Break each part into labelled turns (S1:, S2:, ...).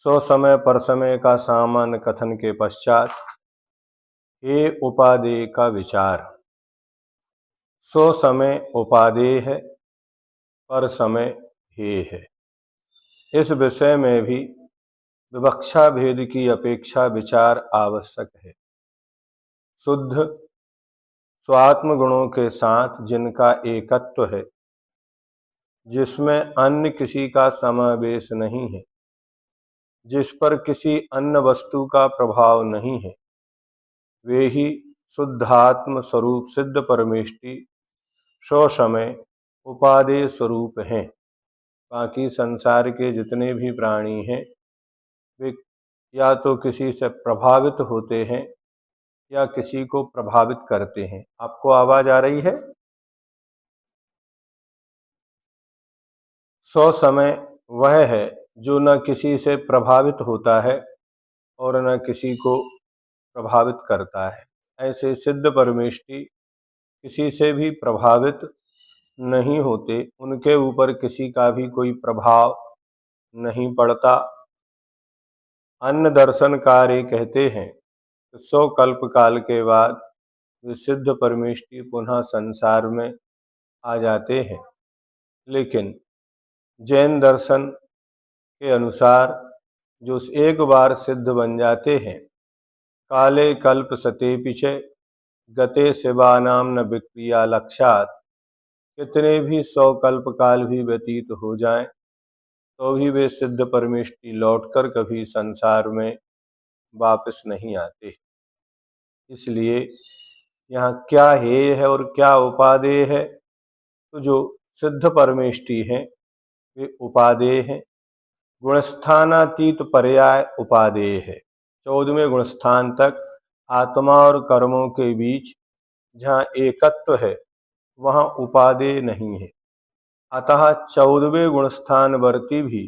S1: सो समय पर समय का सामान्य कथन के पश्चात हे उपादेय का विचार। सो समय उपादेय है, पर समय हे है। इस विषय में भी विवक्षा भेद की अपेक्षा विचार आवश्यक है। शुद्ध स्वात्म गुणों के साथ जिनका एकत्व है, जिसमें अन्य किसी का समावेश नहीं है, जिस पर किसी अन्य वस्तु का प्रभाव नहीं है, वे ही शुद्धात्म स्वरूप सिद्ध परमेष्टि सो समय उपादेय स्वरूप हैं। बाकी संसार के जितने भी प्राणी हैं, वे या तो किसी से प्रभावित होते हैं या किसी को प्रभावित करते हैं। आपको आवाज आ रही है? सो समय वह है जो न किसी से प्रभावित होता है और न किसी को प्रभावित करता है। ऐसे सिद्ध परमेष्टि किसी से भी प्रभावित नहीं होते, उनके ऊपर किसी का भी कोई प्रभाव नहीं पड़ता। अन्य दर्शनकारी कहते हैं कि 100 कल्प काल के बाद वे सिद्ध परमेष्टि पुनः संसार में आ जाते हैं, लेकिन जैन दर्शन के अनुसार जो एक बार सिद्ध बन जाते हैं, काले कल्प सते पिछे गते शिवानाम न विक्रिया लक्षात, कितने भी 100 कल्प काल भी व्यतीत हो जाएं तो भी वे सिद्ध परमेष्टि लौटकर कभी संसार में वापस नहीं आते। इसलिए यहाँ क्या हेय है और क्या उपादेय है? तो जो सिद्ध परमेष्टि हैं वे उपादेय हैं। गुणस्थानातीत पर्याय उपादेय है। 14वें गुणस्थान तक आत्मा और कर्मों के बीच जहाँ एकत्व है, वहाँ उपादेय नहीं है। अतः 14वें गुणस्थान वर्ती भी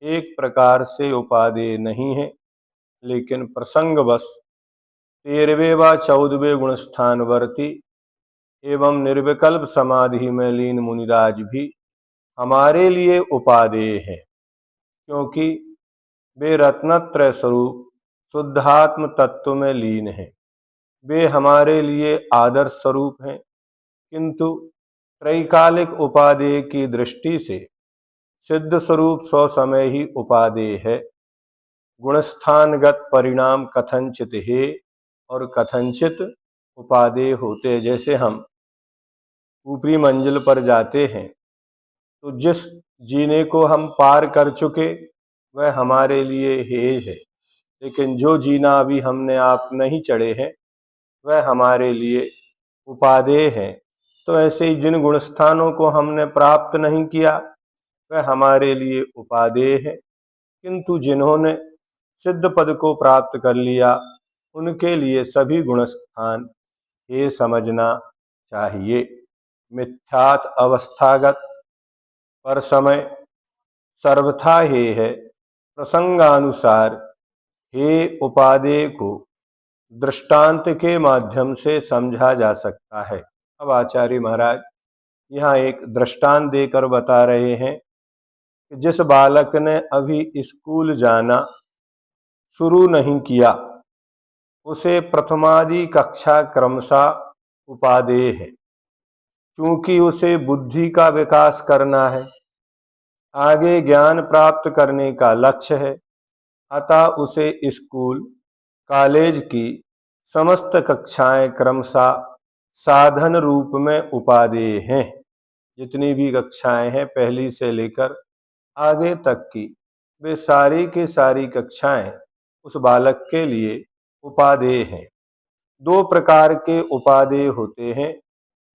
S1: एक प्रकार से उपादेय नहीं है, लेकिन प्रसंगवश 13वें व 14वें गुणस्थान वर्ती एवं निर्विकल्प समाधि में लीन मुनिराज भी हमारे लिए उपादेय है, क्योंकि वे रत्नत्रय स्वरूप शुद्धात्म तत्व में लीन हैं। वे हमारे लिए आदर्श स्वरूप हैं, किंतु त्रैकालिक उपादेय की दृष्टि से सिद्ध स्वरूप सो समय ही उपादेय है। गुणस्थानगत परिणाम कथनचित है और कथनचित उपादेय होते। जैसे हम ऊपरी मंजिल पर जाते हैं तो जिस जीने को हम पार कर चुके वह हमारे लिए हेय है, लेकिन जो जीना अभी हमने आप नहीं चढ़े हैं वह हमारे लिए उपादेय है। तो ऐसे ही जिन गुणस्थानों को हमने प्राप्त नहीं किया वह हमारे लिए उपादेय है, किंतु जिन्होंने सिद्ध पद को प्राप्त कर लिया उनके लिए सभी गुणस्थान ये समझना चाहिए। मिथ्यात अवस्थागत पर समय सर्वथा हे है। प्रसंगानुसार हे उपादेय को दृष्टांत के माध्यम से समझा जा सकता है। अब आचार्य महाराज यहाँ एक दृष्टांत देकर बता रहे हैं कि जिस बालक ने अभी स्कूल जाना शुरू नहीं किया उसे प्रथमादि कक्षा क्रमशः उपादेय है, क्योंकि उसे बुद्धि का विकास करना है, आगे ज्ञान प्राप्त करने का लक्ष्य है। अतः उसे स्कूल कॉलेज की समस्त कक्षाएं क्रमशः साधन रूप में उपादेय हैं। जितनी भी कक्षाएं हैं पहली से लेकर आगे तक की, वे सारी की सारी कक्षाएं उस बालक के लिए उपादेय हैं। दो प्रकार के उपादेय होते हैं,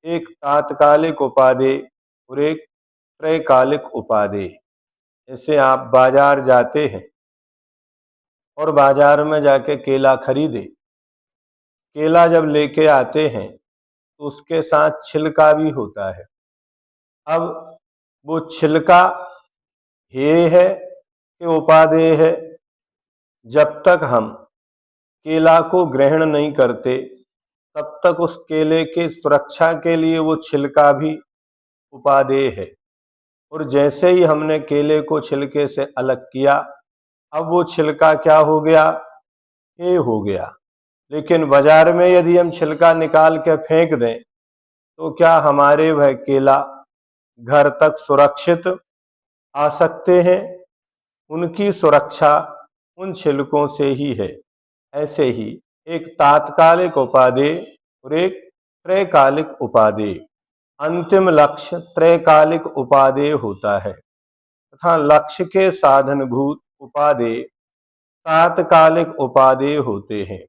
S1: एक तात्कालिक उपादेय और एक त्रैकालिक उपादेय। जैसे आप बाजार जाते हैं और बाजार में जाके केला खरीदे, केला जब लेके आते हैं तो उसके साथ छिलका भी होता है। अब वो छिलका हेय है कि उपादेय है? जब तक हम केला को ग्रहण नहीं करते तब तक उस केले के सुरक्षा के लिए वो छिलका भी उपादेय है, और जैसे ही हमने केले को छिलके से अलग किया अब वो छिलका क्या हो गया, हे हो गया। लेकिन बाजार में यदि हम छिलका निकाल के फेंक दें तो क्या हमारे वह केला घर तक सुरक्षित आ सकते हैं? उनकी सुरक्षा उन छिलकों से ही है। ऐसे ही एक तात्कालिक उपादेय और एक त्रैकालिक उपादेय, अंतिम लक्ष्य त्रैकालिक उपादेय होता है तथा लक्ष्य के साधनभूत उपादेय तात्कालिक उपादेय होते हैं।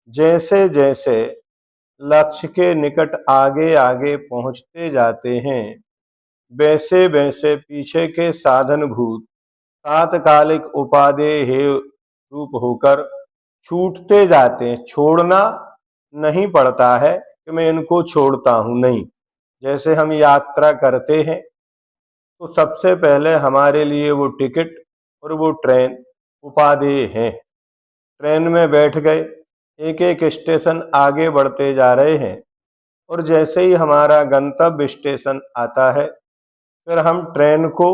S1: जैसे जैसे लक्ष्य के निकट आगे आगे पहुंचते जाते हैं, वैसे वैसे पीछे के साधनभूत तात्कालिक उपादेय हे रूप होकर छूटते जाते हैं। छोड़ना नहीं पड़ता है कि मैं इनको छोड़ता हूं, नहीं। जैसे हम यात्रा करते हैं तो सबसे पहले हमारे लिए वो टिकट और वो ट्रेन उपादेय हैं। ट्रेन में बैठ गए, एक एक स्टेशन आगे बढ़ते जा रहे हैं और जैसे ही हमारा गंतव्य स्टेशन आता है फिर हम ट्रेन को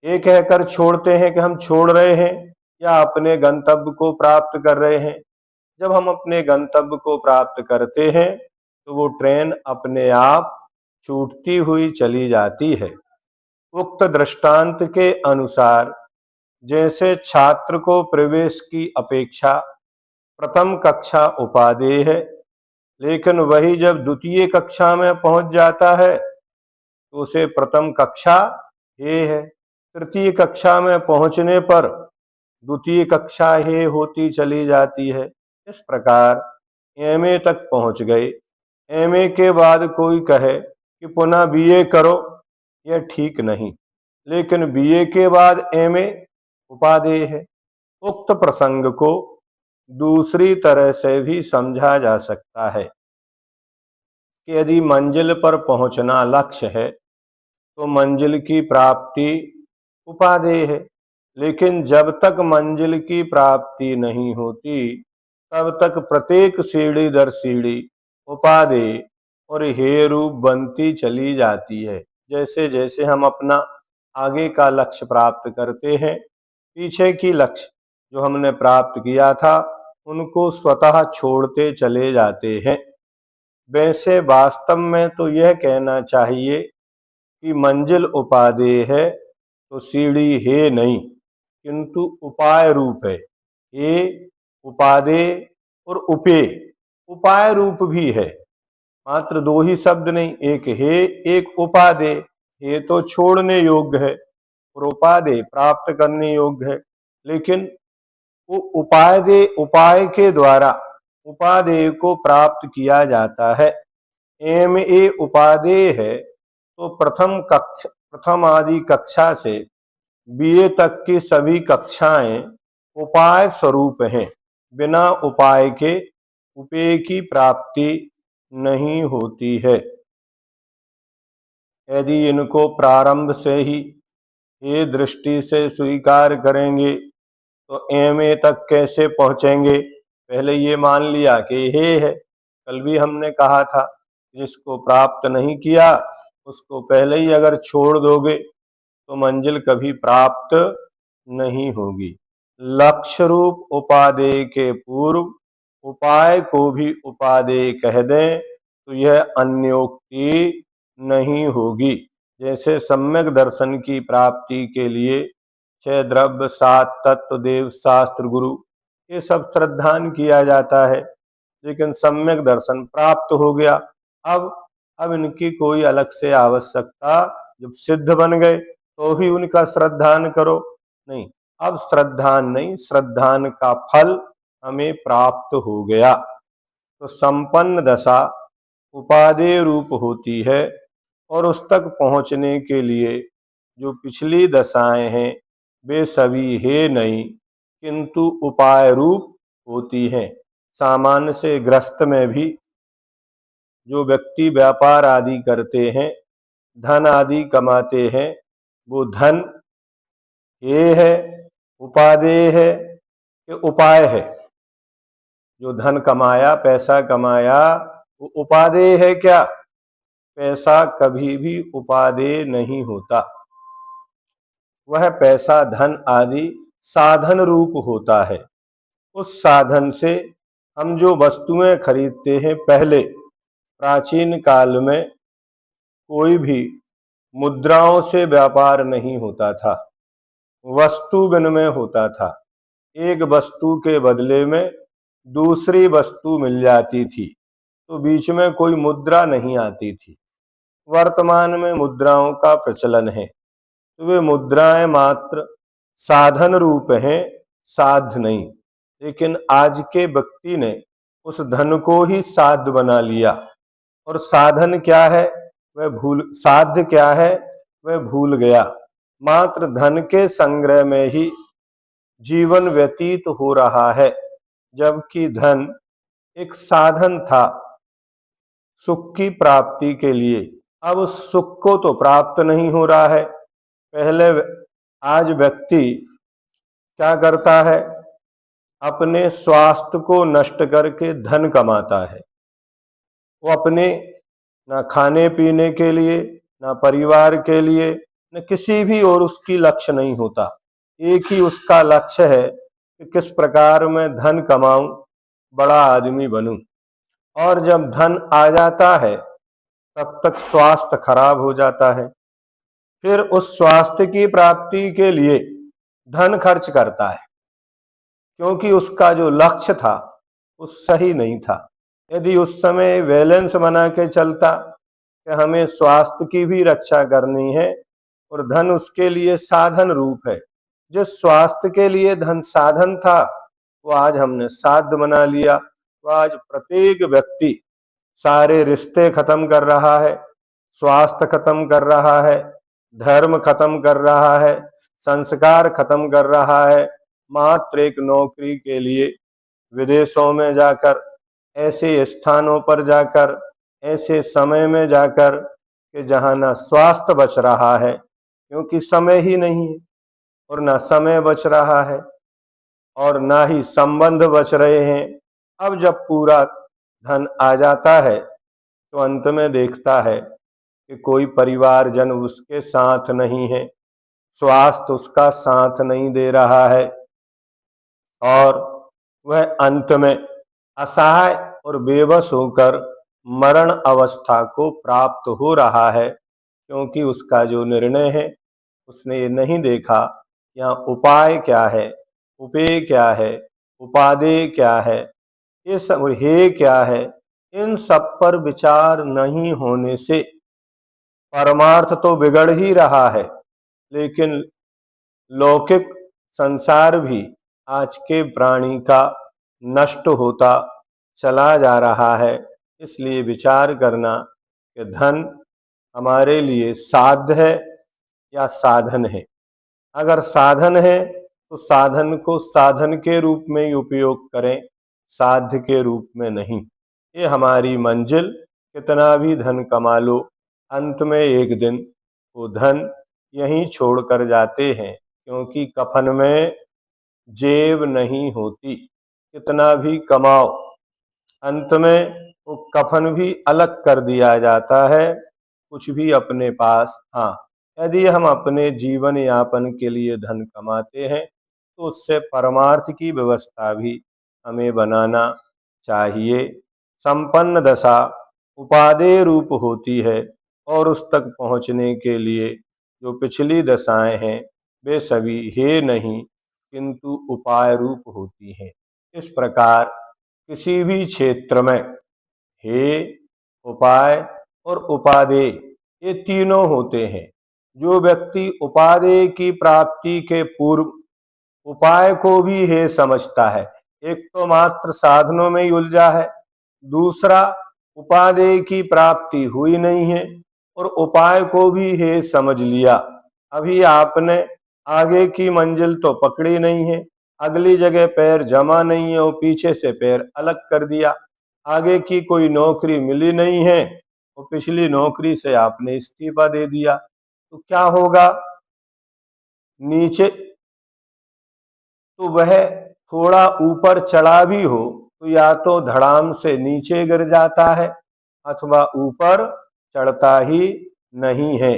S1: ये कहकर छोड़ते हैं कि हम छोड़ रहे हैं या अपने गंतव्य को प्राप्त कर रहे हैं। जब हम अपने गंतव्य को प्राप्त करते हैं तो वो ट्रेन अपने आप छूटती हुई चली जाती है। उक्त दृष्टांत के अनुसार जैसे छात्र को प्रवेश की अपेक्षा प्रथम कक्षा उपादेय है, लेकिन वही जब द्वितीय कक्षा में पहुंच जाता है तो उसे प्रथम कक्षा हे है। तृतीय कक्षा में पहुंचने पर द्वितीय कक्षा हे होती चली जाती है। इस प्रकार एमए तक पहुंच गए। एमए के बाद कोई कहे कि पुनः बीए करो, यह ठीक नहीं। लेकिन बीए के बाद एमए उपादेय है। उक्त प्रसंग को दूसरी तरह से भी समझा जा सकता है कि यदि मंजिल पर पहुंचना लक्ष्य है तो मंजिल की प्राप्ति उपादेय है। लेकिन जब तक मंजिल की प्राप्ति नहीं होती तब तक प्रत्येक सीढ़ी दर सीढ़ी उपादेय और हेय रूप बनती चली जाती है। जैसे जैसे हम अपना आगे का लक्ष्य प्राप्त करते हैं, पीछे की लक्ष्य जो हमने प्राप्त किया था उनको स्वतः छोड़ते चले जाते हैं। वैसे वास्तव में तो यह कहना चाहिए कि मंजिल उपादेय है तो सीढ़ी है नहीं, किंतु उपाय रूप है। ये उपादेय और उपेय उपाय रूप भी है। मात्र दो ही शब्द नहीं, एक है एक उपादेय। ये तो छोड़ने योग्य है और उपादेय प्राप्त करने योग्य है। लेकिन वो उपाय के द्वारा उपादेय को प्राप्त किया जाता है। एमए उपादेय है तो प्रथम आदि कक्षा से बीए तक की सभी कक्षाएं उपाय स्वरूप हैं। बिना उपाय के उपेय की प्राप्ति नहीं होती है। यदि इनको प्रारंभ से ही ये दृष्टि से स्वीकार करेंगे तो एमए तक कैसे पहुंचेंगे? पहले ये मान लिया कि हे है। कल भी हमने कहा था जिसको प्राप्त नहीं किया उसको पहले ही अगर छोड़ दोगे तो मंजिल कभी प्राप्त नहीं होगी। लक्ष्य रूप उपादेय के पूर्व उपाय को भी उपादेय कह दें तो यह अन्योक्ति नहीं होगी। जैसे सम्यक दर्शन की प्राप्ति के लिए 6 द्रव्य 7 तत्व देव शास्त्र गुरु ये सब श्रद्धान किया जाता है, लेकिन सम्यक दर्शन प्राप्त हो गया। अब इनकी कोई अलग से आवश्यकता, जब सिद्ध बन गए तो भी उनका श्रद्धान करो नहीं। अब श्रद्धान नहीं, श्रद्धान का फल हमें प्राप्त हो गया। तो संपन्न दशा उपादेय रूप होती है और उस तक पहुंचने के लिए जो पिछली दशाएं हैं वे सभी है नहीं, किंतु उपाय रूप होती हैं। सामान्य से ग्रस्त में भी जो व्यक्ति व्यापार आदि करते हैं, धन आदि कमाते हैं, वो धन ये है उपादेय है कि उपाय है? जो धन कमाया, पैसा कमाया, वो उपादेय है क्या? पैसा कभी भी उपादेय नहीं होता। वह पैसा धन आदि साधन रूप होता है। उस साधन से हम जो वस्तुएं खरीदते हैं, पहले प्राचीन काल में कोई भी मुद्राओं से व्यापार नहीं होता था, वस्तु विनिमय होता था। एक वस्तु के बदले में दूसरी वस्तु मिल जाती थी, तो बीच में कोई मुद्रा नहीं आती थी। वर्तमान में मुद्राओं का प्रचलन है, तो वे मुद्राएं मात्र साधन रूप हैं, साध्य नहीं। लेकिन आज के व्यक्ति ने उस धन को ही साध्य बना लिया, और साधन क्या है साध्य क्या है वह भूल गया। मात्र धन के संग्रह में ही जीवन व्यतीत हो रहा है, जबकि धन एक साधन था सुख की प्राप्ति के लिए। अब उस सुख को तो प्राप्त नहीं हो रहा है। पहले आज व्यक्ति क्या करता है, अपने स्वास्थ्य को नष्ट करके धन कमाता है। वो अपने ना खाने पीने के लिए, ना परिवार के लिए, न किसी भी और उसकी लक्ष्य नहीं होता। एक ही उसका लक्ष्य है कि किस प्रकार मैं धन कमाऊं, बड़ा आदमी बनूं। और जब धन आ जाता है तब तक स्वास्थ्य खराब हो जाता है। फिर उस स्वास्थ्य की प्राप्ति के लिए धन खर्च करता है, क्योंकि उसका जो लक्ष्य था वो सही नहीं था। यदि उस समय बैलेंस बना के चलता कि हमें स्वास्थ्य की भी रक्षा करनी है और धन उसके लिए साधन रूप है, जिस स्वास्थ्य के लिए धन साधन था वो आज हमने साध्य बना लिया। तो आज प्रत्येक व्यक्ति सारे रिश्ते खत्म कर रहा है, स्वास्थ्य खत्म कर रहा है, धर्म खत्म कर रहा है, संस्कार खत्म कर रहा है, मात्र एक नौकरी के लिए विदेशों में जाकर, ऐसे स्थानों पर जाकर, ऐसे समय में जाकर कि जहाँ ना स्वास्थ्य बच रहा है, क्योंकि समय ही नहीं है, और ना समय बच रहा है और ना ही संबंध बच रहे हैं। अब जब पूरा धन आ जाता है तो अंत में देखता है कि कोई परिवारजन उसके साथ नहीं है, स्वास्थ्य उसका साथ नहीं दे रहा है, और वह अंत में असहाय और बेबस होकर मरण अवस्था को प्राप्त हो रहा है, क्योंकि उसका जो निर्णय है उसने ये नहीं देखा यहाँ उपाय क्या है, उपेय क्या है, उपादेय क्या है, ये सब हे क्या है। इन सब पर विचार नहीं होने से परमार्थ तो बिगड़ ही रहा है, लेकिन लौकिक संसार भी आज के प्राणी का नष्ट होता चला जा रहा है। इसलिए विचार करना कि धन हमारे लिए साध्य है या साधन है। अगर साधन है तो साधन को साधन के रूप में ही उपयोग करें, साध्य के रूप में नहीं। ये हमारी मंजिल, कितना भी धन कमा लो, अंत में एक दिन वो धन यहीं छोड़कर जाते हैं, क्योंकि कफन में जेब नहीं होती। कितना भी कमाओ, अंत में वो कफन भी अलग कर दिया जाता है, कुछ भी अपने पास। हाँ, यदि हम अपने जीवन यापन के लिए धन कमाते हैं तो उससे परमार्थ की व्यवस्था भी हमें बनाना चाहिए। संपन्न दशा उपादेय रूप होती है, और उस तक पहुँचने के लिए जो पिछली दशाएं हैं वे सभी हे नहीं किंतु उपाय रूप होती हैं। इस प्रकार किसी भी क्षेत्र में हे, उपाय और उपादेय ये तीनों होते हैं। जो व्यक्ति उपादेय की प्राप्ति के पूर्व उपाय को भी हे समझता है, एक तो मात्र साधनों में ही उलझा है, दूसरा उपादेय की प्राप्ति हुई नहीं है और उपाय को भी हे समझ लिया। अभी आपने आगे की मंजिल तो पकड़ी नहीं है, अगली जगह पैर जमा नहीं है और पीछे से पैर अलग कर दिया। आगे की कोई नौकरी मिली नहीं है और पिछली नौकरी से आपने इस्तीफा दे दिया, तो क्या होगा? नीचे तो वह थोड़ा ऊपर चढ़ा भी हो तो या तो धड़ाम से नीचे गिर जाता है अथवा ऊपर चढ़ता ही नहीं है।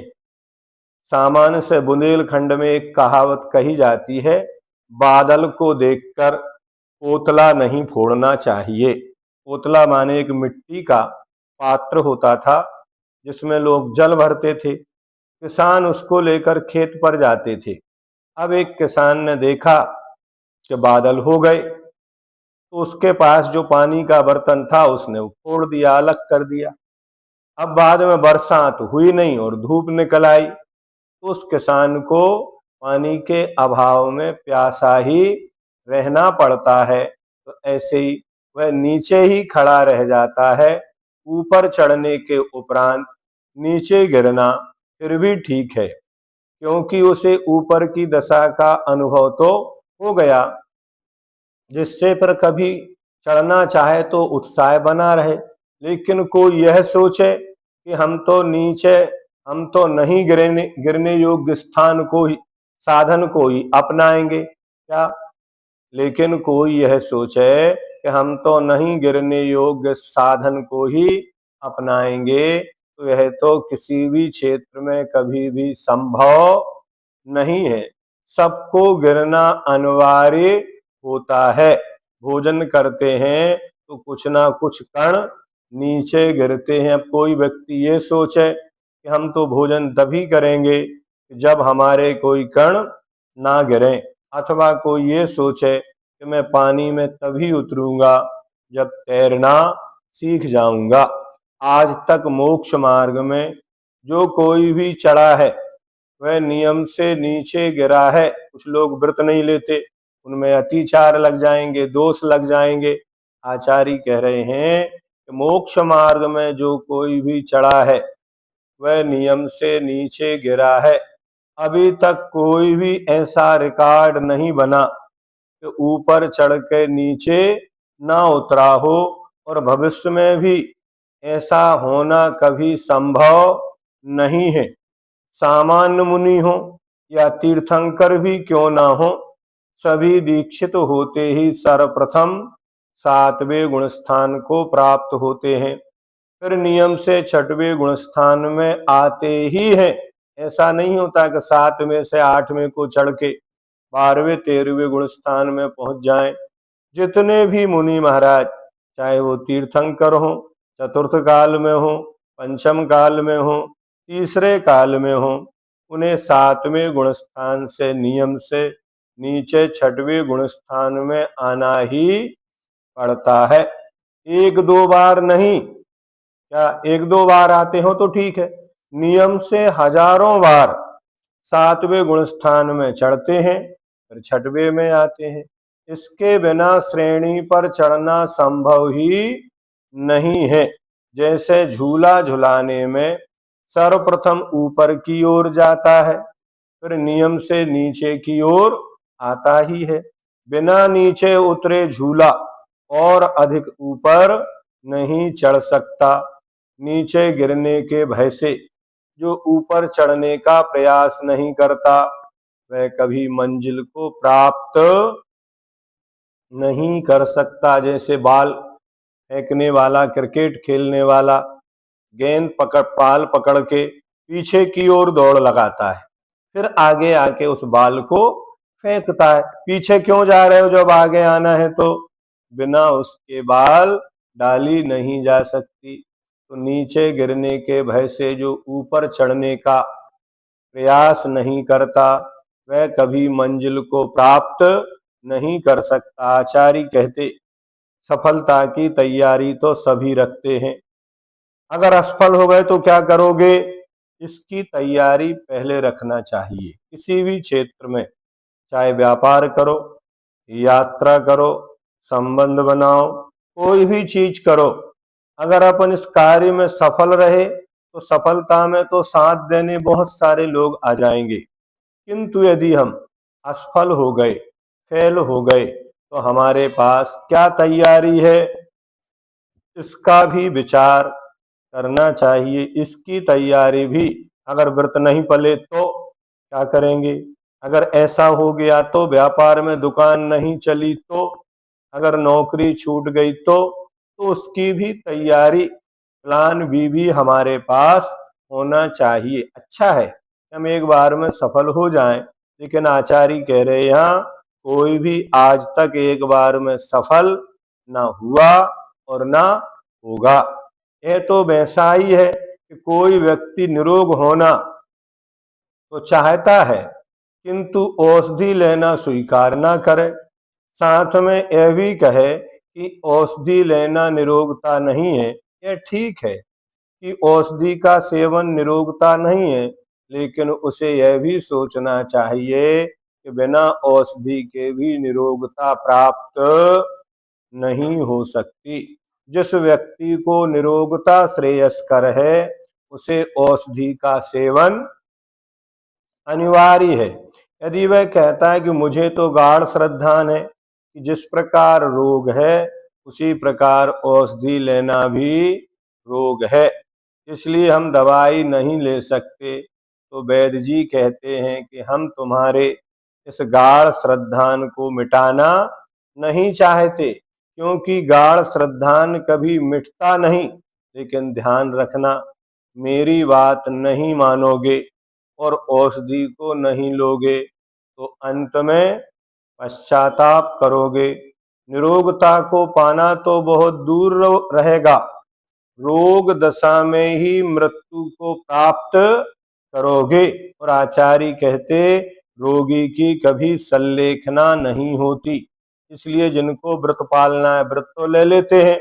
S1: सामान्य से बुंदेलखंड में एक कहावत कही जाती है बादल को देखकर पोतला नहीं फोड़ना चाहिए। पोतला माने एक मिट्टी का पात्र होता था जिसमें लोग जल भरते थे। किसान उसको लेकर खेत पर जाते थे। अब एक किसान ने देखा कि बादल हो गए, तो उसके पास जो पानी का बर्तन था उसने वो फोड़ दिया, अलग कर दिया। अब बाद में बरसात हुई नहीं और धूप निकल आई, तो उस किसान को पानी के अभाव में प्यासा ही रहना पड़ता है। तो ऐसे ही वह नीचे ही खड़ा रह जाता है। ऊपर चढ़ने के उपरांत नीचे गिरना फिर भी ठीक है, क्योंकि उसे ऊपर की दशा का अनुभव तो हो गया, जिससे पर कभी चढ़ना चाहे तो उत्साह बना रहे। लेकिन कोई यह सोचे कि हम तो नहीं गिरने योग्य स्थान को ही, साधन को ही अपनाएंगे क्या। लेकिन कोई यह सोचे कि हम तो नहीं गिरने योग्य साधन को ही अपनाएंगे, तो यह तो किसी भी क्षेत्र में कभी भी संभव नहीं है। सबको गिरना अनिवार्य होता है। भोजन करते हैं तो कुछ ना कुछ कण नीचे गिरते हैं। अब कोई व्यक्ति ये सोचे कि हम तो भोजन तभी करेंगे जब हमारे कोई कण ना गिरें, अथवा कोई ये सोचे कि मैं पानी में तभी उतरूंगा जब तैरना सीख जाऊंगा। आज तक मोक्ष मार्ग में जो कोई भी चढ़ा है वह नियम से नीचे गिरा है। कुछ लोग व्रत नहीं लेते, उनमें अतिचार लग जाएंगे, दोष लग जाएंगे। आचार्य कह रहे हैं कि मोक्ष मार्ग में जो कोई भी चढ़ा है वह नियम से नीचे गिरा है। अभी तक कोई भी ऐसा रिकॉर्ड नहीं बना कि ऊपर चढ़ के नीचे ना उतरा हो, और भविष्य में भी ऐसा होना कभी संभव नहीं है। सामान्य मुनि हो या तीर्थंकर भी क्यों ना हो, सभी दीक्षित होते ही सर्वप्रथम 7वें गुण स्थान को प्राप्त होते हैं, फिर नियम से 6वें गुण स्थान में आते ही हैं। ऐसा नहीं होता कि 7वें से 8वें को चढ़ के 12वें 13वें गुण स्थान में पहुंच जाएं। जितने भी मुनि महाराज, चाहे वो तीर्थंकर हो, चतुर्थ काल में हो, पंचम काल में हो, तीसरे काल में हो, उन्हें 7वें गुण स्थान से नियम से नीचे 6वें गुण स्थान में आना ही पड़ता है। एक दो बार नहीं, क्या एक दो बार आते हो तो ठीक है, नियम से हजारों बार 7वें गुण स्थान में चढ़ते हैं, फिर 6वें में आते हैं। इसके बिना श्रेणी पर चढ़ना संभव ही नहीं है। जैसे झूला झुलाने में सर्वप्रथम ऊपर की ओर जाता है, फिर नियम से नीचे की ओर आता ही है। बिना नीचे उतरे झूला और अधिक ऊपर नहीं चढ़ सकता। नीचे गिरने के भय से जो ऊपर चढ़ने का प्रयास नहीं करता, वह कभी मंजिल को प्राप्त नहीं कर सकता। जैसे बाल फेंकने वाला, क्रिकेट खेलने वाला गेंद पाल पकड़ के पीछे की ओर दौड़ लगाता है, फिर आगे आके उस बाल को फेंकता है। पीछे क्यों जा रहे हो जब आगे आना है तो? बिना उसके बाल डाली नहीं जा सकती। तो नीचे गिरने के भय से जो ऊपर चढ़ने का प्रयास नहीं करता, वह कभी मंजिल को प्राप्त नहीं कर सकता। आचार्य कहते, सफलता की तैयारी तो सभी रखते हैं, अगर असफल हो गए तो क्या करोगे? इसकी तैयारी पहले रखना चाहिए। किसी भी क्षेत्र में, चाहे व्यापार करो, यात्रा करो, संबंध बनाओ, कोई भी चीज करो, अगर अपन इस कार्य में सफल रहे तो सफलता में तो साथ देने बहुत सारे लोग आ जाएंगे। किंतु यदि हम असफल हो गए, फेल हो गए, तो हमारे पास क्या तैयारी है, इसका भी विचार करना चाहिए। इसकी तैयारी भी, अगर व्रत नहीं पले तो क्या करेंगे, अगर ऐसा हो गया तो, व्यापार में दुकान नहीं चली तो, अगर नौकरी छूट गई तो उसकी भी तैयारी, प्लान बी भी हमारे पास होना चाहिए। अच्छा है हम एक बार में सफल हो जाएं, लेकिन आचार्य कह रहे हैं यहाँ कोई भी आज तक एक बार में सफल ना हुआ और ना होगा। यह तो वैसा ही है कि कोई व्यक्ति निरोग होना तो चाहता है किंतु औषधि लेना स्वीकार ना करे, साथ में यह भी कहे कि औषधि लेना निरोगता नहीं है। यह ठीक है कि औषधि का सेवन निरोगता नहीं है, लेकिन उसे यह भी सोचना चाहिए कि बिना औषधि के भी निरोगता प्राप्त नहीं हो सकती। जिस व्यक्ति को निरोगता श्रेयस्कर है उसे औषधि का सेवन अनिवार्य है। यदि वह कहता है कि मुझे तो गाढ़ श्रद्धान है कि जिस प्रकार रोग है उसी प्रकार औषधि लेना भी रोग है, इसलिए हम दवाई नहीं ले सकते, तो वैद्य जी कहते हैं कि हम तुम्हारे इस गाढ़ श्रद्धान को मिटाना नहीं चाहते, क्योंकि गाढ़ श्रद्धान कभी मिटता नहीं। लेकिन ध्यान रखना, मेरी बात नहीं मानोगे और औषधि को नहीं लोगे तो अंत में पश्चाताप करोगे। निरोगता को पाना तो बहुत दूर रहेगा, रोग दशा में ही मृत्यु को प्राप्त करोगे। और आचार्य कहते रोगी की कभी सल्लेखना नहीं होती, इसलिए जिनको व्रत पालना है व्रत तो ले लेते हैं,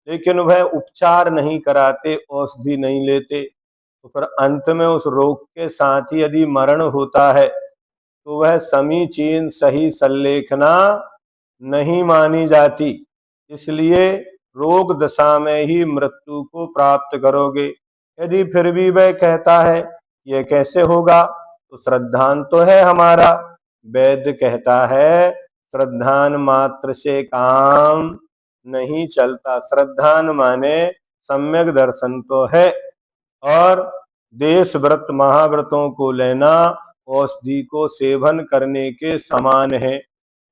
S1: लेकिन वह उपचार नहीं कराते, औषधि नहीं लेते, तो फिर अंत में उस रोग के साथ ही यदि मरण होता है तो वह समीचीन सही सल्लेखना नहीं मानी जाती। इसलिए रोग दशा में ही मृत्यु को प्राप्त करोगे। यदि फिर भी वह कहता है यह कैसे होगा, तो श्रद्धान तो है हमारा। वैद्य कहता है श्रद्धान मात्र से काम नहीं चलता। श्रद्धान माने सम्यक दर्शन तो है, और देश व्रत महाव्रतों को लेना औषधि को सेवन करने के समान है।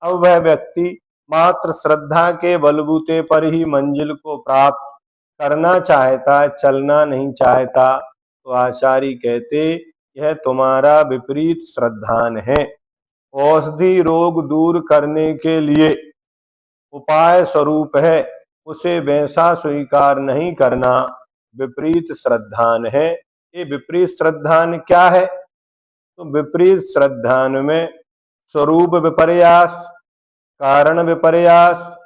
S1: अब वह व्यक्ति मात्र श्रद्धा के बलबूते पर ही मंजिल को प्राप्त करना चाहता है, चलना नहीं चाहता, तो आचार्य कहते यह तुम्हारा विपरीत श्रद्धान है। औषधि रोग दूर करने के लिए उपाय स्वरूप है, उसे वैसा स्वीकार नहीं करना विपरीत श्रद्धान है। ये विपरीत श्रद्धान क्या है? तो विपरीत श्रद्धान में स्वरूप विपर्यास, कारण विपर्यास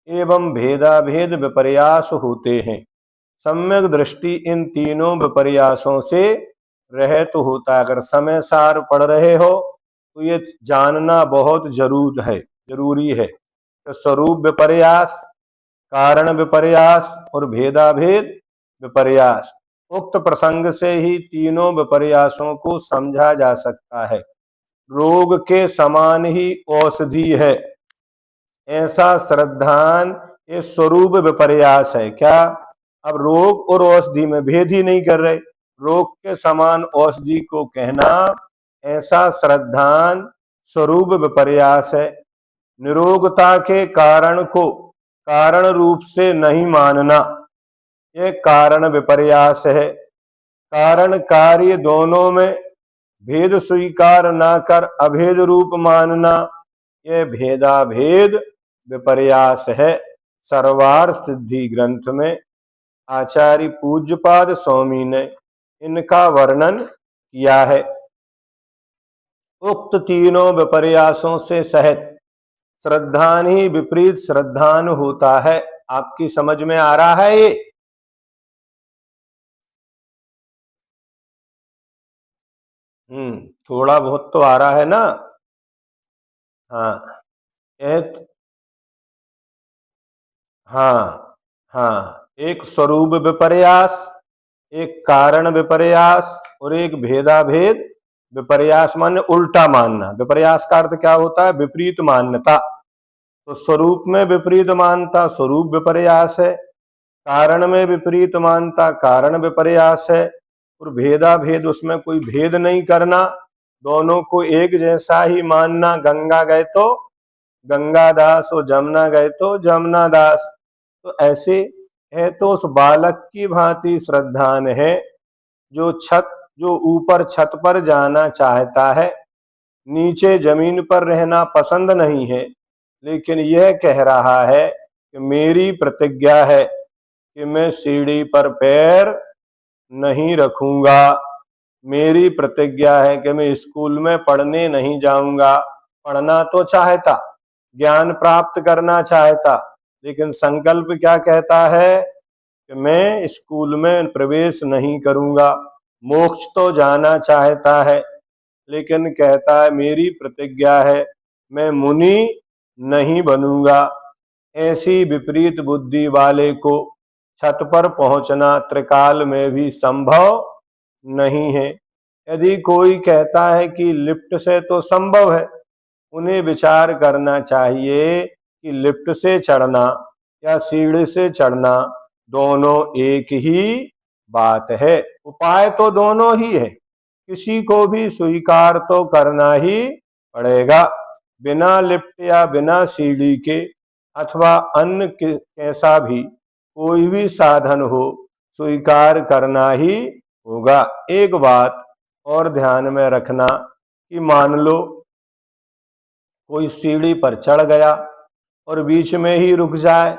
S1: एवं भेदाभेद विपर्यास होते हैं। सम्यक दृष्टि इन तीनों विपर्यासों से रहित होता है। अगर समय सार पढ़ रहे हो तो ये जानना बहुत जरूरी है। तो स्वरूप विपर्यास, कारण विपर्यास और भेदाभेद विपर्यास, उक्त प्रसंग से ही तीनों विपर्यासों को समझा जा सकता है। रोग के समान ही औषधि है, ऐसा श्रद्धान ये स्वरूप विपर्यास है। क्या? अब रोग और औषधि में भेद ही नहीं कर रहे, रोग के समान औषधि को कहना ऐसा श्रद्धान स्वरूप विपर्यास है। निरोगता के कारण को कारण रूप से नहीं मानना, यह कारण विपर्यास है। कारण कार्य दोनों में भेद स्वीकार ना कर अभेद रूप मानना, यह भेदाभेद विपर्यास है। सर्वार्थ सिद्धि ग्रंथ में आचार्य पूज्यपाद स्वामी ने इनका वर्णन किया है। उक्त तीनों विपर्यासों से सहित श्रद्धान ही विपरीत श्रद्धान होता है। आपकी समझ में आ रहा है ये? थोड़ा बहुत तो आ रहा है ना। हाँ, एक हाँ हाँ, एक स्वरूप विपर्यास, एक कारण विपर्यास और एक भेदाभेद विपर्यास माने उल्टा मानना। विपर्यास का अर्थ क्या होता है? विपरीत मान्यता। तो स्वरूप में विपरीत मानता स्वरूप विपर्यास है, कारण में विपरीत मानता कारण विपर्यास है, और भेदाभेद उसमें कोई भेद नहीं करना, दोनों को एक जैसा ही मानना। गंगा गए तो गंगादास और जमुना गए तो जमुना दास। तो ऐसे है तो उस बालक की भांति श्रद्धान है जो ऊपर छत पर जाना चाहता है, नीचे जमीन पर रहना पसंद नहीं है, लेकिन यह कह रहा है कि मेरी प्रतिज्ञा है कि मैं सीढ़ी पर पैर नहीं रखूंगा, मेरी प्रतिज्ञा है कि मैं स्कूल में पढ़ने नहीं जाऊंगा। पढ़ना तो चाहता, ज्ञान प्राप्त करना चाहता, लेकिन संकल्प क्या कहता है कि मैं स्कूल में प्रवेश नहीं करूंगा। मोक्ष तो जाना चाहता है, लेकिन कहता है मेरी प्रतिज्ञा है मैं मुनि नहीं बनूंगा। ऐसी विपरीत बुद्धि वाले को छत पर पहुंचना त्रिकाल में भी संभव नहीं है। यदि कोई कहता है कि लिफ्ट से तो संभव है, उन्हें विचार करना चाहिए कि लिफ्ट से चढ़ना या सीढ़ी से चढ़ना दोनों एक ही बात है। उपाय तो दोनों ही है, किसी को भी स्वीकार तो करना ही पड़ेगा। बिना लिफ्ट या बिना सीढ़ी के अथवा अन्य कैसा भी कोई भी साधन हो, स्वीकार करना ही होगा। एक बात और ध्यान में रखना कि मान लो कोई सीढ़ी पर चढ़ गया और बीच में ही रुक जाए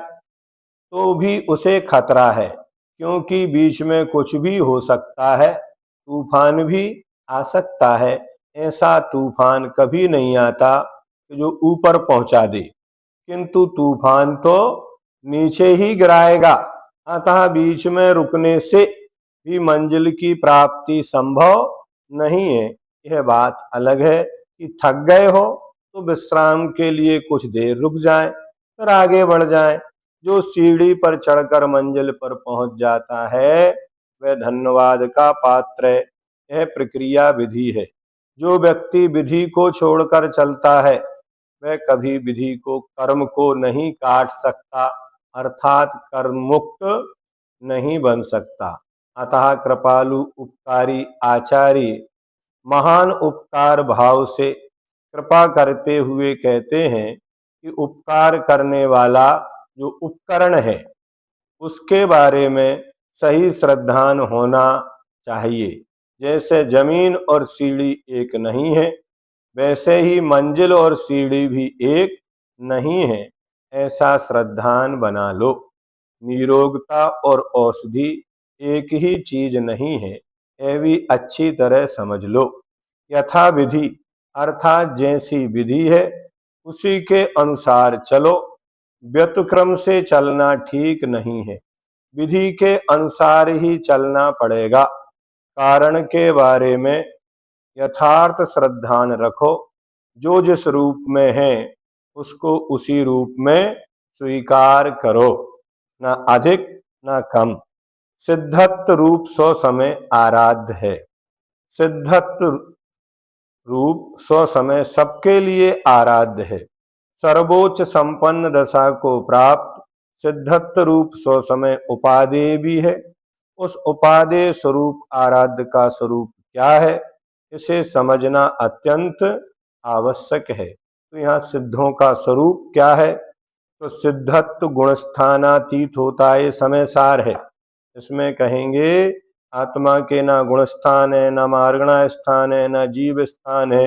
S1: तो भी उसे खतरा है, क्योंकि बीच में कुछ भी हो सकता है, तूफान भी आ सकता है। ऐसा तूफान कभी नहीं आता जो ऊपर पहुंचा दे, किंतु तूफान तो नीचे ही गिराएगा। अतः बीच में रुकने से भी मंजिल की प्राप्ति संभव नहीं है। यह बात अलग है कि थक गए हो तो विश्राम के लिए कुछ देर रुक जाएं, फिर आगे बढ़ जाएं। जो सीढ़ी पर चढ़कर मंजिल पर पहुंच जाता है वह धन्यवाद का पात्र है। यह प्रक्रिया विधि है। जो व्यक्ति विधि को छोड़कर चलता है वह कभी विधि को कर्म को नहीं काट सकता, अर्थात कर्म मुक्त नहीं बन सकता। अतः कृपालु उपकारी आचार्य महान उपकार भाव से कृपा करते हुए कहते हैं कि उपकार करने वाला जो उपकरण है उसके बारे में सही श्रद्धान होना चाहिए। जैसे जमीन और सीढ़ी एक नहीं है, वैसे ही मंजिल और सीढ़ी भी एक नहीं है, ऐसा श्रद्धान बना लो। निरोगता और औषधि एक ही चीज नहीं है, यह भी अच्छी तरह समझ लो। यथा विधि अर्थात जैसी विधि है उसी के अनुसार चलो। व्यतिक्रम से चलना ठीक नहीं है, विधि के अनुसार ही चलना पड़ेगा। कारण के बारे में यथार्थ श्रद्धान रखो। जो जिस रूप में है उसको उसी रूप में स्वीकार करो, न अधिक न कम। सिद्धत्व रूप सो समय आराध्य है। सिद्धत्व रूप सो समय सबके लिए आराध्य है। सर्वोच्च संपन्न दशा को प्राप्त सिद्धत्व रूप सो समय उपादेय भी है। उस उपादेय स्वरूप आराध्य का स्वरूप क्या है, इसे समझना अत्यंत आवश्यक है। तो यहाँ सिद्धों का स्वरूप क्या है, तो सिद्धत्व गुणस्थानातीत होता है, समय सार है। इसमें कहेंगे आत्मा के ना गुण स्थान है, ना मार्गणा स्थान है, ना जीव स्थान है,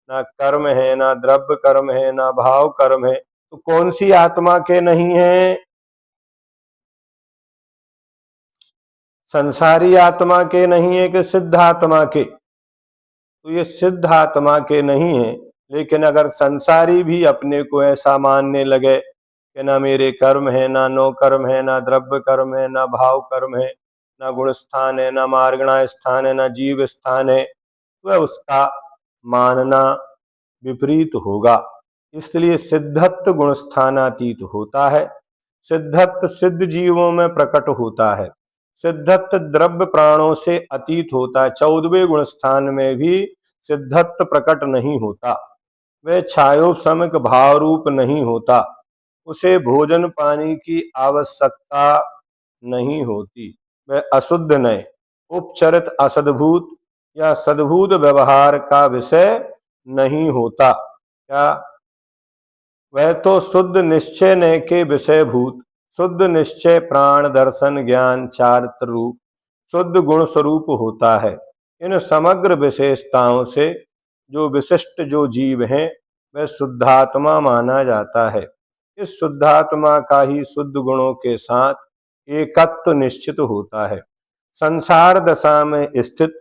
S1: ना कर्म है, ना द्रव्य कर्म है, ना भाव कर्म है। तो कौन सी आत्मा के नहीं है? संसारी आत्मा के नहीं है कि सिद्ध आत्मा के? तो ये सिद्ध आत्मा के नहीं है। लेकिन अगर संसारी भी अपने को ऐसा मानने लगे कि ना मेरे कर्म है, ना नो कर्म है, ना द्रव्य कर्म है, ना भाव कर्म है, ना गुण स्थान है, ना मार्गणा स्थान है, ना जीव स्थान है, वह उसका मानना विपरीत होगा। इसलिए सिद्धत्व गुण स्थानातीत होता है। सिद्धत्व सिद्ध जीवों में प्रकट होता है। सिद्धत्व द्रव्य प्राणों से अतीत होता है। 14वें गुण स्थान में भी सिद्धत्व प्रकट नहीं होता। वह छायोपशमक भाव रूप नहीं होता। उसे भोजन पानी की आवश्यकता नहीं होती। वह अशुद्ध नय, उपचरित असद्भूत या सद्भूत व्यवहार का विषय नहीं होता। क्या वह तो शुद्ध निश्चय नय के विषयभूत, शुद्ध निश्चय प्राण दर्शन ज्ञान चारित्र रूप शुद्ध गुण स्वरूप होता है। इन समग्र विशेषताओं से जो विशिष्ट जो जीव है वह शुद्धात्मा माना जाता है। इस शुद्धात्मा का ही शुद्ध गुणों के साथ एकत्व निश्चित होता है। संसार दशा में स्थित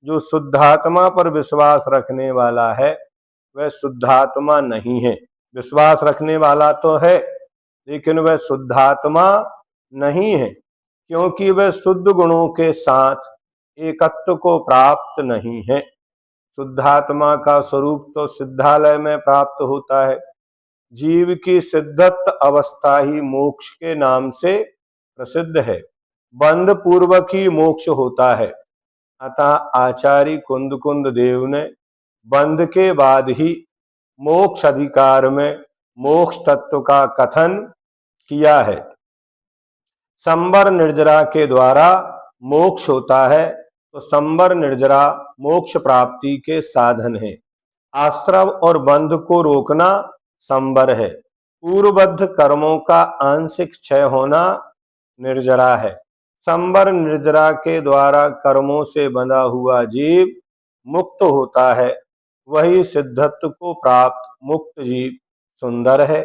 S1: जो शुद्धात्मा पर विश्वास रखने वाला है वह शुद्धात्मा नहीं है। विश्वास रखने वाला तो है लेकिन वह शुद्धात्मा नहीं है, क्योंकि वह शुद्ध गुणों के साथ एकत्व को प्राप्त नहीं है। शुद्धात्मा का स्वरूप तो सिद्धालय में प्राप्त होता है। जीव की सिद्धत्व अवस्था ही मोक्ष के नाम से प्रसिद्ध है। बंध पूर्वक ही मोक्ष होता है। अतः आचार्य कुंद देव ने बंध के बाद ही मोक्ष अधिकार में मोक्ष तत्व का कथन किया है। संबर निर्जरा के द्वारा मोक्ष होता है, तो संबर निर्जरा मोक्ष प्राप्ति के साधन है। आश्रव और बंध को रोकना संबर है। पूर्वबद्ध कर्मों का आंशिक क्षय होना निर्जरा है। संबर निर्जरा के द्वारा कर्मों से बंधा हुआ जीव मुक्त होता है। वही सिद्धत्व को प्राप्त मुक्त जीव सुंदर है,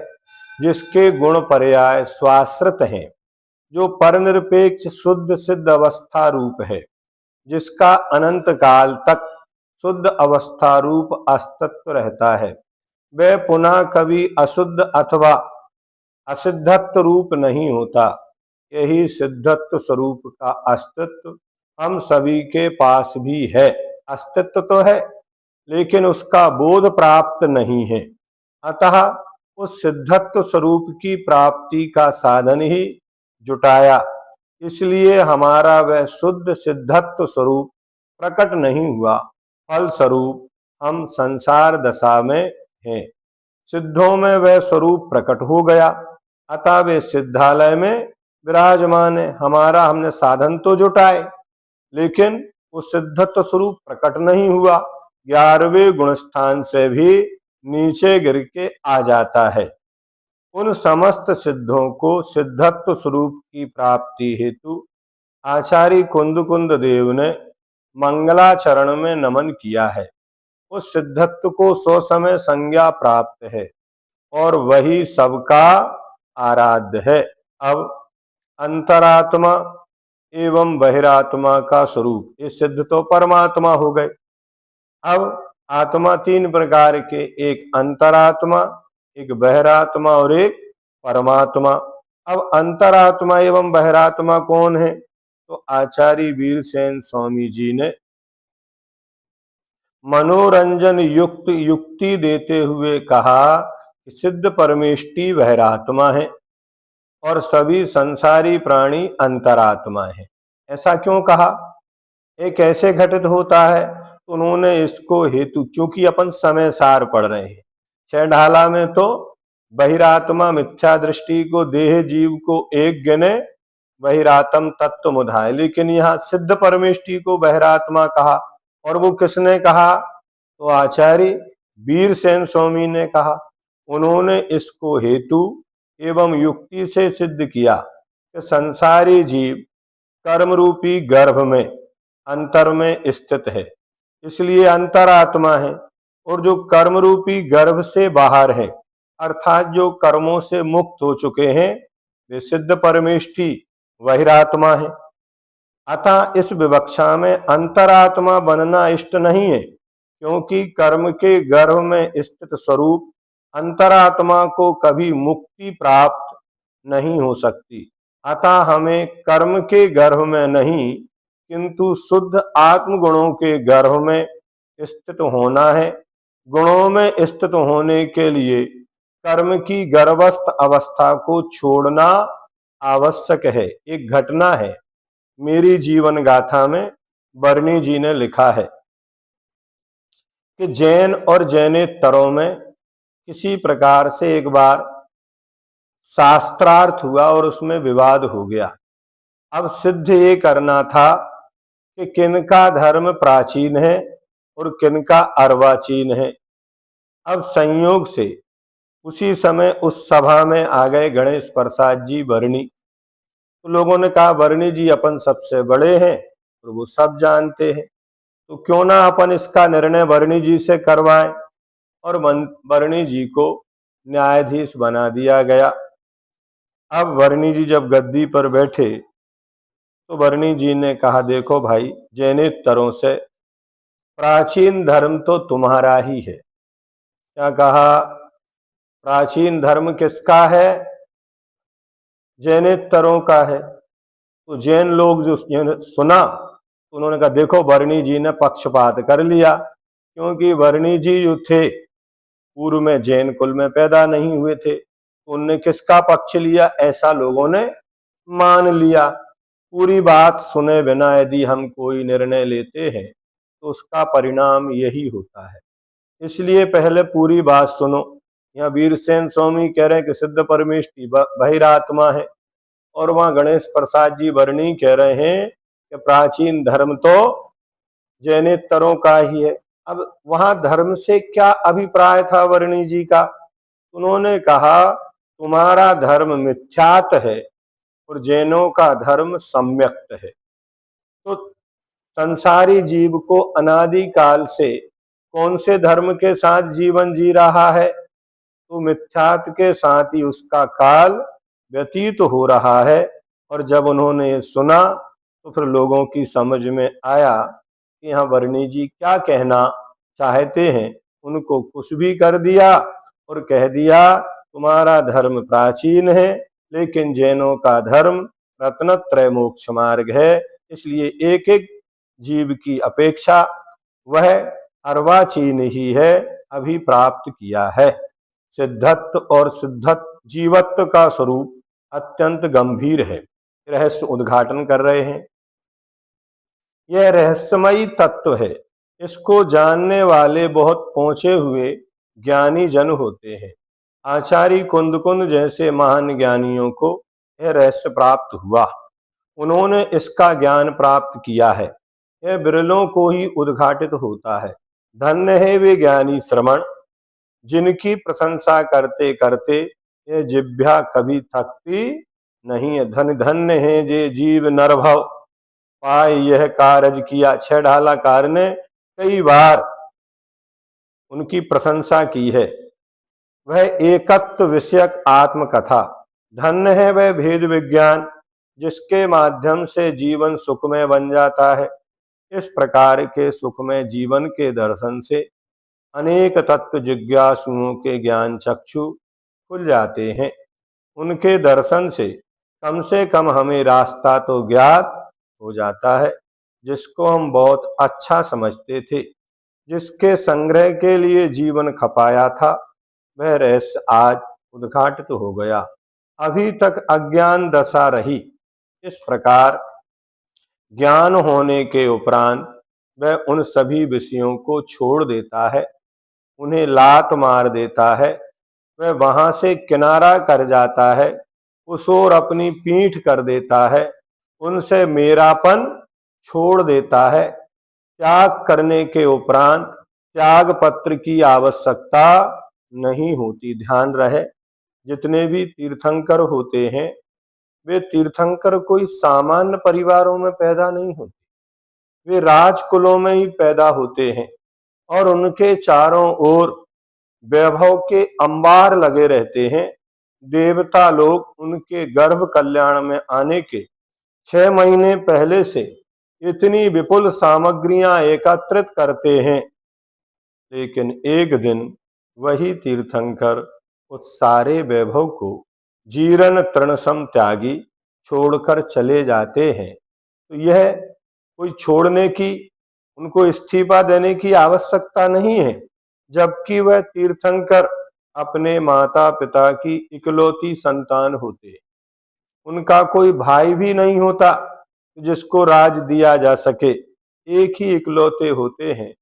S1: जिसके गुण पर्याय स्वाश्रित हैं, जो परनिरपेक्ष शुद्ध सिद्ध अवस्था रूप है, जिसका अनंत काल तक शुद्ध अवस्था रूप अस्तित्व रहता है। वह पुनः कभी अशुद्ध अथवा असिद्धत्व रूप नहीं होता। यही सिद्धत्व स्वरूप का अस्तित्व हम सभी के पास भी है। अस्तित्व तो है लेकिन उसका बोध प्राप्त नहीं है। अतः उस सिद्धत्व स्वरूप की प्राप्ति का साधन ही जुटाया। इसलिए हमारा वह शुद्ध सिद्धत्व स्वरूप प्रकट नहीं हुआ। फल स्वरूप हम संसार दशा में हैं। सिद्धों में वह स्वरूप प्रकट हो गया, अतः वे सिद्धालय में विराजमान है। हमारा हमने साधन तो जुटाए लेकिन उस सिद्धत्व स्वरूप प्रकट नहीं हुआ। 11वें गुणस्थान से भी नीचे गिर के आ जाता है। उन समस्त सिद्धों को सिद्धत्व स्वरूप की प्राप्ति हेतु आचार्य कुंद देव ने मंगलाचरण में नमन किया है। उस सिद्धत्व को सो समय संज्ञा प्राप्त है और वही सबका आराध्य है। अब अंतरात्मा एवं बहिरात्मा का स्वरूप, ये सिद्ध तो परमात्मा हो गए। अब आत्मा तीन प्रकार के, एक अंतरात्मा, एक बहिरात्मा और एक परमात्मा। अब अंतरात्मा एवं बहिरात्मा कौन है? तो आचार्य वीरसेन स्वामी जी ने मनोरंजन युक्त युक्ति देते हुए कहा कि सिद्ध परमेष्टि बहिरात्मा है और सभी संसारी प्राणी अंतरात्मा है। ऐसा क्यों कहा? ये कैसे घटित होता है? तो उन्होंने इसको हेतु, चूंकि अपन समय सार पढ़ रहे हैं, 6 ढाला में तो बहिरात्मा मिथ्या दृष्टि को देह जीव को एक गिने बहिरात्म तत्व मुधाय, लेकिन यहाँ सिद्ध परमेष्टि को बहिरात्मा कहा। और वो किसने कहा? तो आचार्य वीरसेन स्वामी ने कहा। उन्होंने इसको हेतु एवं युक्ति से सिद्ध किया कि संसारी जीव कर्म रूपी गर्भ में अंतर में स्थित है, इसलिए अंतरात्मा है। और जो कर्म रूपी गर्भ से बाहर है, अर्थात जो कर्मों से मुक्त हो चुके हैं, वे सिद्ध परमेष्टि बहिरात्मा है। अतः इस विवक्षा में अंतरात्मा बनना इष्ट नहीं है, क्योंकि कर्म के गर्भ में स्थित स्वरूप अंतरात्मा को कभी मुक्ति प्राप्त नहीं हो सकती। अतः हमें कर्म के गर्भ में नहीं, किंतु शुद्ध आत्म गुणों के गर्भ में स्थित होना है। गुणों में स्थित होने के लिए कर्म की गर्भस्थ अवस्था को छोड़ना आवश्यक है। एक घटना है, मेरी जीवन गाथा में बरनी जी ने लिखा है कि जैन और जैनेतरों में किसी प्रकार से एक बार शास्त्रार्थ हुआ और उसमें विवाद हो गया। अब सिद्ध ये करना था कि किनका धर्म प्राचीन है और किनका अर्वाचीन है। अब संयोग से उसी समय उस सभा में आ गए गणेश प्रसाद जी बरनी। तो लोगों ने कहा, बरनी जी अपन सबसे बड़े हैं और वो सब जानते हैं, तो क्यों ना अपन इसका निर्णय वर्णी जी से करवाएं। और वर्णी जी को न्यायाधीश बना दिया गया। अब वर्णी जी जब गद्दी पर बैठे तो वर्णी जी ने कहा, देखो भाई, जैनेतरों से प्राचीन धर्म तो तुम्हारा ही है। क्या कहा? प्राचीन धर्म किसका है? जैनेतरों का है। तो जैन लोग जो सुना तो उन्होंने कहा, देखो वर्णी जी ने पक्षपात कर लिया, क्योंकि वर्णी जी जो थे पूर्व में जैन कुल में पैदा नहीं हुए थे। तो उनने किसका पक्ष लिया, ऐसा लोगों ने मान लिया। पूरी बात सुने बिना यदि हम कोई निर्णय लेते हैं तो उसका परिणाम यही होता है। इसलिए पहले पूरी बात सुनो। यहाँ वीरसेन स्वामी कह रहे हैं कि सिद्ध परमेष्टि बहिरात्मा है, और वहां गणेश प्रसाद जी वर्णी कह रहे हैं कि प्राचीन धर्म तो जैनेतरों का ही है। अब वहां धर्म से क्या अभिप्राय था वर्णी जी का? उन्होंने कहा, तुम्हारा धर्म मिथ्यात है और जैनों का धर्म सम्यक्त है। तो संसारी जीव को अनादिकाल से कौन से धर्म के साथ जीवन जी रहा है? तो मिथ्यात के साथ ही उसका काल व्यतीत हो रहा है। और जब उन्होंने ये सुना तो फिर लोगों की समझ में आया कि हाँ, वर्णी जी क्या कहना चाहते हैं। उनको खुश भी कर दिया और कह दिया, तुम्हारा धर्म प्राचीन है, लेकिन जैनों का धर्म रत्नत्रय मोक्ष मार्ग है। इसलिए एक एक जीव की अपेक्षा वह अर्वाचीन ही है, अभी प्राप्त किया है। सिद्धत्व और सिद्धत्व जीवत्व का स्वरूप अत्यंत गंभीर है। रहस्य उद्घाटन कर रहे हैं। यह रहस्यमयी तत्व है। इसको जानने वाले बहुत पहुंचे हुए ज्ञानी जन होते हैं। आचार्य कुंदकुंद जैसे महान ज्ञानियों को यह रहस्य प्राप्त हुआ। उन्होंने इसका ज्ञान प्राप्त किया है। यह बिरलों को ही उद्घाटित होता है। धन्य है वे ज्ञानी श्रमण, जिनकी प्रशंसा करते करते ये जिह्वा कभी थकती नहीं है। धन धन्य है जे जीव नरभव, पाए यह कारज किया। छह ढाला कार ने कई बार उनकी प्रशंसा की है। वह एकत्व विषयक आत्मकथा। धन्य है वह भेद विज्ञान, जिसके माध्यम से जीवन सुखमय बन जाता है। इस प्रकार के सुखमय जीवन के दर्शन से अनेक तत्व जिज्ञासुओं के ज्ञान चक्षु खुल जाते हैं। उनके दर्शन से कम हमें रास्ता तो ज्ञात हो जाता है, जिसको हम बहुत अच्छा समझते थे, जिसके संग्रह के लिए जीवन खपाया था, वह रहस्य आज उद्घाटित हो गया। अभी तक अज्ञान दशा रही। इस प्रकार ज्ञान होने के उपरांत वह उन सभी विषयों को छोड़ देता है, उन्हें लात मार देता है। वह वहां से किनारा कर जाता है, उस ओर अपनी पीठ कर देता है, उनसे मेरापन छोड़ देता है। त्याग करने के उपरांत त्याग पत्र की आवश्यकता नहीं होती। ध्यान रहे, जितने भी तीर्थंकर होते हैं वे तीर्थंकर कोई सामान्य परिवारों में पैदा नहीं होते। वे राजकुलों में ही पैदा होते हैं और उनके चारों ओर वैभव के अंबार लगे रहते हैं। देवता लोग उनके गर्भ कल्याण में आने के 6 महीने पहले से इतनी विपुल सामग्रियां एकत्रित करते हैं, लेकिन एक दिन वही तीर्थंकर उस सारे वैभव को जीर्ण तृणसम त्यागी छोड़कर चले जाते हैं। तो यह कोई छोड़ने की, उनको इस्तीफा देने की आवश्यकता नहीं है, जबकि वह तीर्थंकर अपने माता पिता की इकलौती संतान होते हैं। उनका कोई भाई भी नहीं होता जिसको राज दिया जा सके। एक ही इकलौते होते हैं,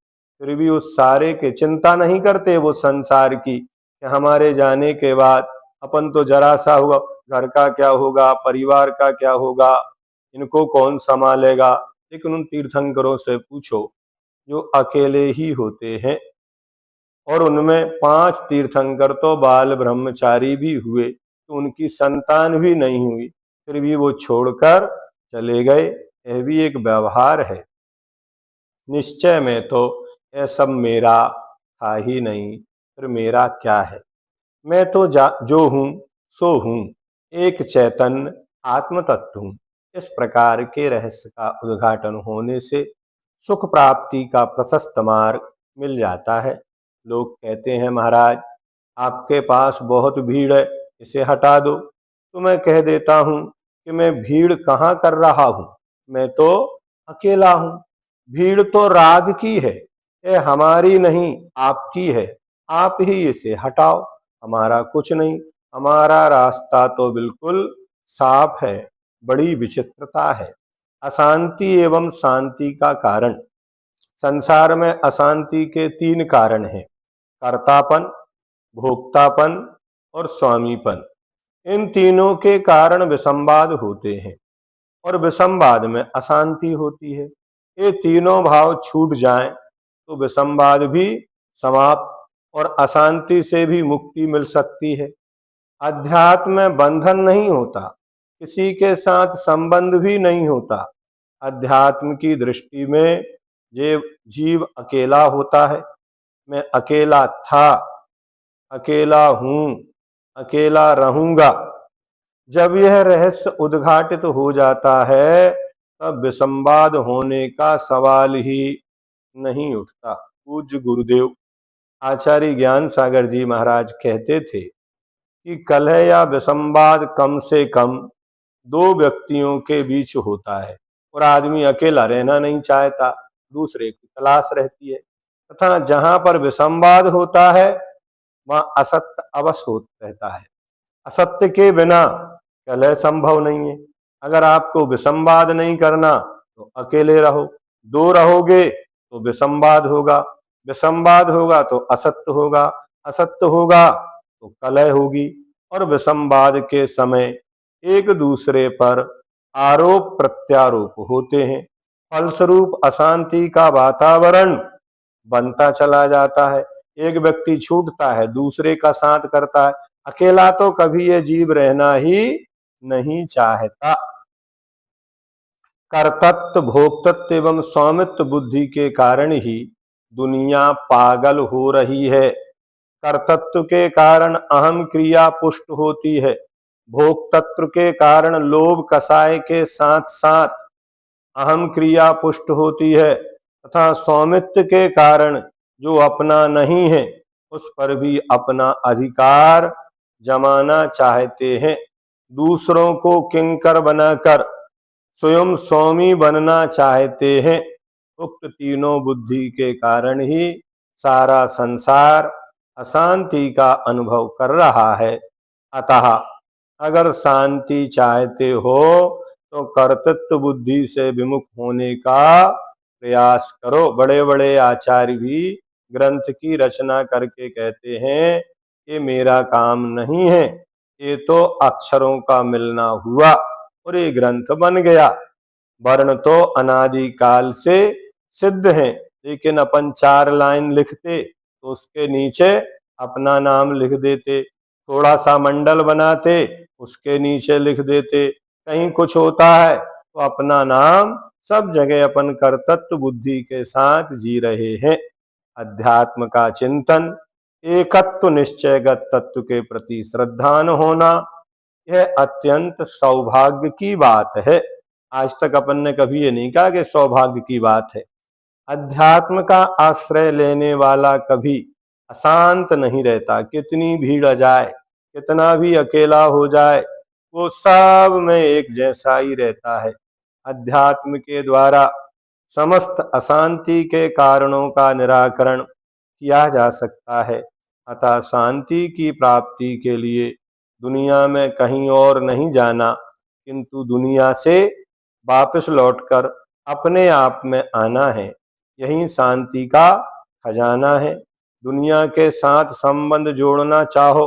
S1: फिर भी उस सारे के चिंता नहीं करते वो संसार की, कि हमारे जाने के बाद अपन तो जरा सा हुआ, घर का क्या होगा, परिवार का क्या होगा, इनको कौन संभालेगा। लेकिन उन तीर्थंकरों से पूछो जो अकेले ही होते हैं, और उनमें 5 तीर्थंकर तो बाल ब्रह्मचारी भी हुए, तो उनकी संतान भी नहीं हुई, फिर भी वो छोड़कर चले गए। यह भी एक व्यवहार है। निश्चय में तो यह सब मेरा था ही नहीं, फिर मेरा क्या है। मैं तो जो हूँ सो हूँ, एक चैतन्य आत्म तत्व हूँ। इस प्रकार के रहस्य का उद्घाटन होने से सुख प्राप्ति का प्रशस्त मार्ग मिल जाता है। लोग कहते हैं, महाराज आपके पास बहुत भीड़ है, इसे हटा दो। तो मैं कह देता हूँ कि मैं भीड़ कहाँ कर रहा हूँ, मैं तो अकेला हूँ। भीड़ तो राग की है, ये हमारी नहीं आपकी है। आप ही इसे हटाओ, हमारा कुछ नहीं। हमारा रास्ता तो बिल्कुल साफ है। बड़ी विचित्रता है। अशांति एवं शांति का कारण। संसार में अशांति के तीन कारण हैं: कर्तापन, भोक्तापन और स्वामीपन। इन तीनों के कारण विसंवाद होते हैं और विसंवाद में अशांति होती है। ये तीनों भाव छूट जाएं तो विसंवाद भी समाप्त और अशांति से भी मुक्ति मिल सकती है। अध्यात्म में बंधन नहीं होता, किसी के साथ संबंध भी नहीं होता। अध्यात्म की दृष्टि में जे जीव अकेला होता है। मैं अकेला था, अकेला हूं, अकेला रहूंगा। जब यह रहस्य उद्घाटित हो जाता है तब विसंवाद होने का सवाल ही नहीं उठता। पूज्य गुरुदेव आचार्य ज्ञान सागर जी महाराज कहते थे कि कलह या विसंवाद कम से कम दो व्यक्तियों के बीच होता है और आदमी अकेला रहना नहीं चाहता, दूसरे की तलाश रहती है। तथा जहां पर विसंवाद होता है वहां असत्य अवश्य होता रहता है। असत्य के बिना कलह संभव नहीं है। अगर आपको विसंवाद नहीं करना तो अकेले रहो, दो रहोगे तो विसंवाद होगा, विसंवाद होगा तो असत्य होगा, असत्य होगा तो कलह होगी और विसंवाद के समय एक दूसरे पर आरोप प्रत्यारोप होते हैं। फलस्वरूप अशांति का वातावरण बनता चला जाता है। एक व्यक्ति छूटता है, दूसरे का साथ करता है। अकेला तो कभी ये जीव रहना ही नहीं चाहता। कर्तृत्व, भोक्तृत्व एवं स्वामित्व बुद्धि के कारण ही दुनिया पागल हो रही है। कर्तृत्व के कारण अहम क्रिया पुष्ट होती है। भोक्तृत्व के कारण लोभ कसाय के साथ साथ अहम क्रिया पुष्ट होती है तथा स्वामित्व के कारण जो अपना नहीं है उस पर भी अपना अधिकार जमाना चाहते हैं। दूसरों को किंकर बनाकर स्वयं स्वामी बनना चाहते हैं। उक्त तीनों बुद्धि के कारण ही सारा संसार अशांति का अनुभव कर रहा है। अतः अगर शांति चाहते हो तो कर्तृत्व बुद्धि से विमुख होने का प्रयास करो। बड़े बड़े आचार्य भी ग्रंथ की रचना करके कहते हैं कि मेरा काम नहीं है, ये तो अक्षरों का मिलना हुआ और ये ग्रंथ बन गया। वर्ण तो अनादिकाल से सिद्ध है, लेकिन अपन 4 लाइन लिखते तो उसके नीचे अपना नाम लिख देते, थोड़ा सा मंडल बनाते उसके नीचे लिख देते। कहीं कुछ होता है तो अपना नाम, सब जगह अपन कर्तृत्व बुद्धि के साथ जी रहे हैं। अध्यात्म का चिंतन, एकत्व निश्चयगत तत्व के प्रति श्रद्धान होना, यह अत्यंत सौभाग्य की बात है। आज तक अपन ने कभी ये नहीं कहा कि सौभाग्य की बात है। अध्यात्म का आश्रय लेने वाला कभी अशांत नहीं रहता। कितनी भीड़ आ जाए, कितना भी अकेला हो जाए, वो सब में एक जैसा ही रहता है। अध्यात्म के द्वारा समस्त अशांति के कारणों का निराकरण किया जा सकता है। अतः शांति की प्राप्ति के लिए दुनिया में कहीं और नहीं जाना, किंतु दुनिया से वापस लौटकर अपने आप में आना है। यही शांति का खजाना है। दुनिया के साथ संबंध जोड़ना चाहो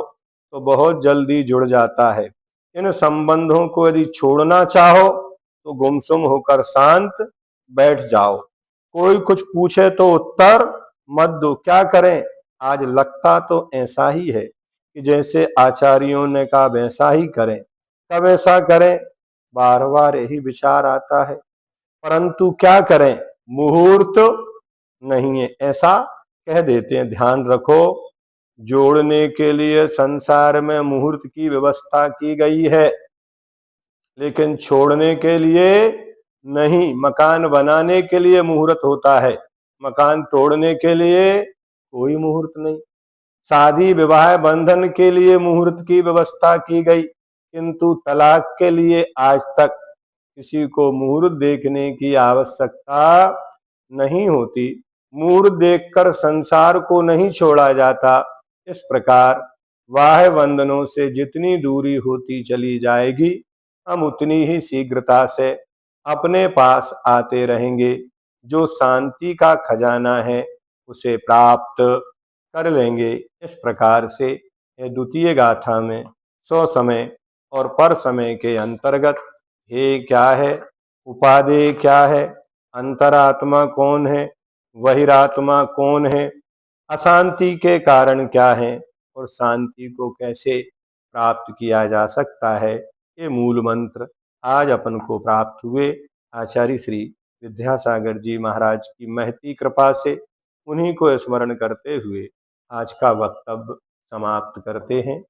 S1: तो बहुत जल्दी जुड़ जाता है। इन संबंधों को यदि छोड़ना चाहो तो गुमसुम होकर शांत बैठ जाओ। कोई कुछ पूछे तो उत्तर मत दो। क्या करें, आज लगता तो ऐसा ही है कि जैसे आचार्यों ने कहा वैसा ही करें। कब ऐसा करें, बार बार यही विचार आता है। परंतु क्या करें, मुहूर्त नहीं है, ऐसा कह देते हैं। ध्यान रखो, जोड़ने के लिए संसार में मुहूर्त की व्यवस्था की गई है, लेकिन छोड़ने के लिए नहीं। मकान बनाने के लिए मुहूर्त होता है, मकान तोड़ने के लिए कोई मुहूर्त नहीं। शादी विवाह बंधन के लिए मुहूर्त की व्यवस्था की गई, किंतु तलाक के लिए आज तक किसी को मुहूर्त देखने की आवश्यकता नहीं होती। मुहूर्त देखकर संसार को नहीं छोड़ा जाता। इस प्रकार वाह बंधनों से जितनी दूरी होती चली जाएगी, हम उतनी ही शीघ्रता से अपने पास आते रहेंगे। जो शांति का खजाना है उसे प्राप्त कर लेंगे। इस प्रकार से यह द्वितीय गाथा में स्वसमय और पर समय के अंतर्गत हे क्या है, उपादेय क्या है, अंतरात्मा कौन है, बहिरात्मा कौन है, अशांति के कारण क्या है और शांति को कैसे प्राप्त किया जा सकता है, ये मूल मंत्र आज अपन को प्राप्त हुए। आचार्य श्री विद्यासागर जी महाराज की महती कृपा से उन्हीं को स्मरण करते हुए आज का वक्तव्य समाप्त करते हैं।